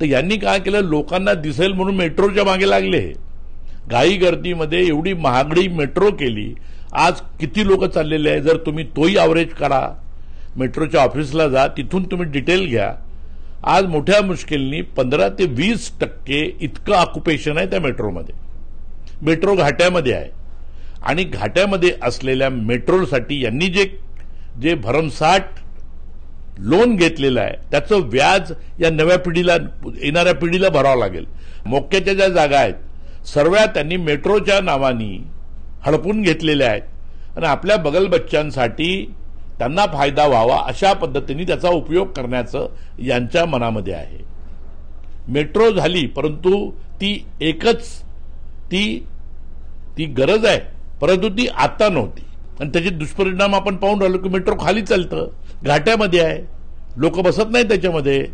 तर यांनी काय केलं, लोकांना दिसेल म्हणून मेट्रोच्या मागे लागले. घाई गर्दीमध्ये एवढी महागडी मेट्रो केली. आज किती लोक चाललेले आहे, जर तुम्ही तोही ॲव्हरेज करा, मेट्रोच्या ऑफिसला जा, तिथून तुम्ही डिटेल घ्या. आज मोठ्या मुश्किलनी 15 ते 20% इतकं ऑक्युपेशन आहे त्या मेट्रोमध्ये. मेट्रो घाट्यामध्ये आहे आणि घाट्यामध्ये असलेल्या मेट्रोसाठी यांनी जे भरमसाठ लोन घेतलेलं आहे त्याचं व्याज या नव्या पिढीला, येणाऱ्या पिढीला भरावं लागेल. मोक्याच्या ज्या जागा आहेत सर्व त्यांनी मेट्रोच्या नावानी हडपून घेतलेल्या आहेत आणि आपल्या बगलबच्च्यांसाठी त्यांना फायदा व्हावा अशा पद्धतीने त्याचा उपयोग करण्याचं यांच्या मनामध्ये आहे. मेट्रो झाली, परंतु ती एकच ती गरज आहे, परंतु ती आता नव्हती. आणि त्याचे दुष्परिणाम आपण पाहून राहिलो की मेट्रो खाली चालतं, घाट्यामध्ये आहे, लोक बसत नाही त्याच्यामध्ये.